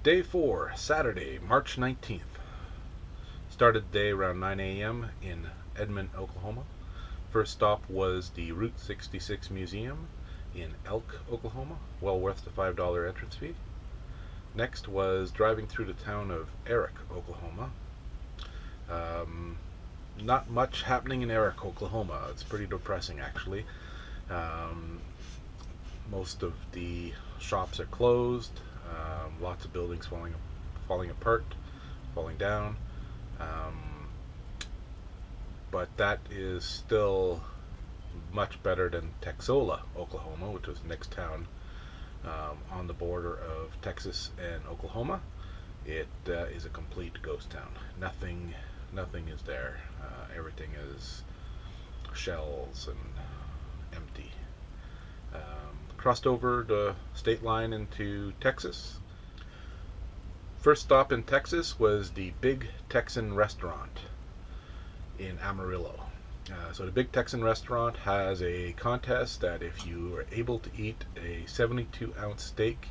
Day 4, Saturday, March 19th. Started the day around 9 a.m. in Edmond, Oklahoma. First stop was the Route 66 Museum in Elk, Oklahoma, well worth the $5 entrance fee. Next was driving through the town of Eric, Oklahoma. Not much happening in Eric, Oklahoma. It's pretty depressing, actually. Um, Most of the shops are closed. Lots of buildings falling apart, falling down. Um, but that is still much better than Texola, Oklahoma, which was the next town on the border of Texas and Oklahoma. It is a complete ghost town. Nothing is there. Everything is shells and empty. Crossed over the state line into Texas. First stop in Texas was the Big Texan Restaurant in Amarillo. So the Big Texan Restaurant has a contest that if you are able to eat a 72-ounce steak,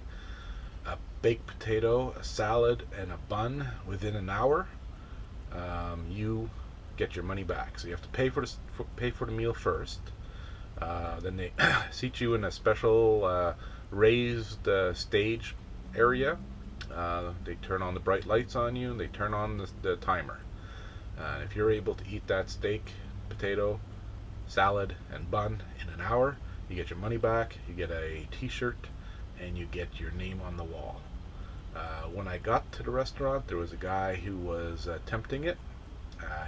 a baked potato, a salad, and a bun within an hour, you get your money back. So you have to pay for the meal first. Then they seat you in a special raised stage area. They turn on the bright lights on you, and they turn on the timer. If you're able to eat that steak, potato, salad, and bun in an hour, you get your money back, you get a t-shirt, and you get your name on the wall. When I got to the restaurant, there was a guy who was attempting it.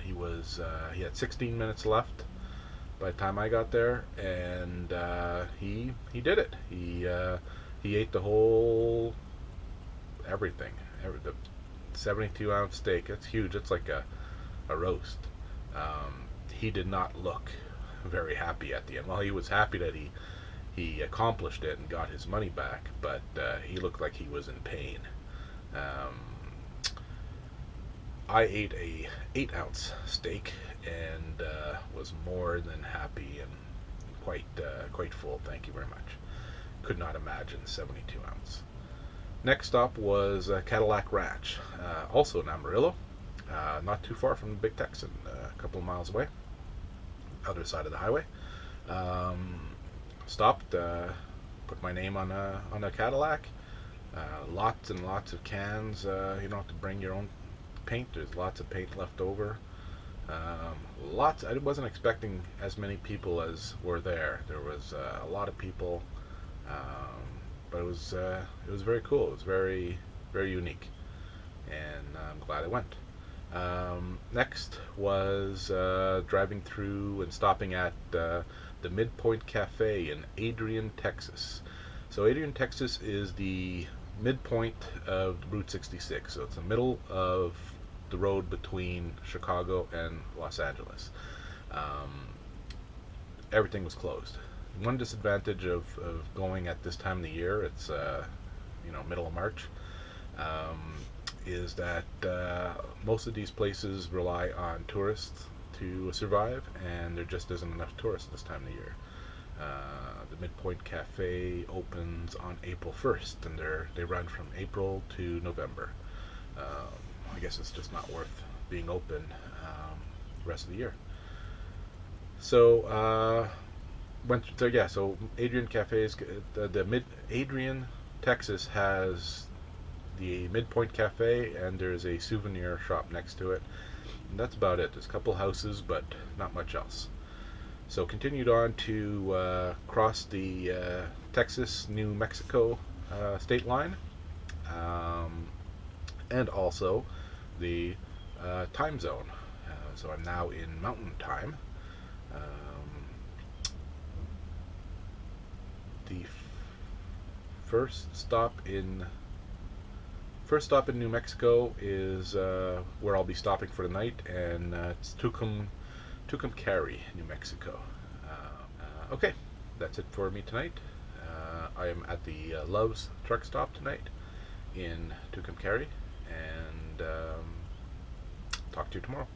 He had 16 minutes left by the time I got there, and he did it. He ate the whole everything. The 72-ounce steak. It's huge. It's like a roast. He did not look very happy at the end. Well, he was happy that he accomplished it and got his money back, but he looked like he was in pain. I ate a 8-ounce steak and was more than happy and quite full. Thank you very much. Could not imagine 72-ounce. Next stop was Cadillac Ranch, also in Amarillo, not too far from the Big Texan, a couple of miles away, other side of the highway. Stopped, put my name on a Cadillac. Lots and lots of cans. You don't have to bring your own paint. There's lots of paint left over. Lots. I wasn't expecting as many people as were there. There was a lot of people, but it was very cool. It was very unique, and I'm glad I went. Next was driving through and stopping at the Midpoint Cafe in Adrian, Texas. So Adrian, Texas is the midpoint of Route 66. So it's the middle of the road between Chicago and Los Angeles. Everything was closed. One disadvantage of going at this time of the year, it's middle of March, is that most of these places rely on tourists to survive, and there just isn't enough tourists this time of the year. The Midpoint Cafe opens on April 1st, and they run from April to November. I guess it's just not worth being open the rest of the year. So so Adrian Cafes, Adrian, Texas has the Midpoint Cafe, and there's a souvenir shop next to it. And that's about it. There's a couple houses, but not much else. So continued on to cross the Texas-New Mexico state line, and also the time zone. So I'm now in Mountain Time. The first stop in New Mexico is where I'll be stopping for the night, and it's Tucumcari, New Mexico. Okay, that's it for me tonight. I am at the Love's truck stop tonight in Tucumcari, and talk to you tomorrow.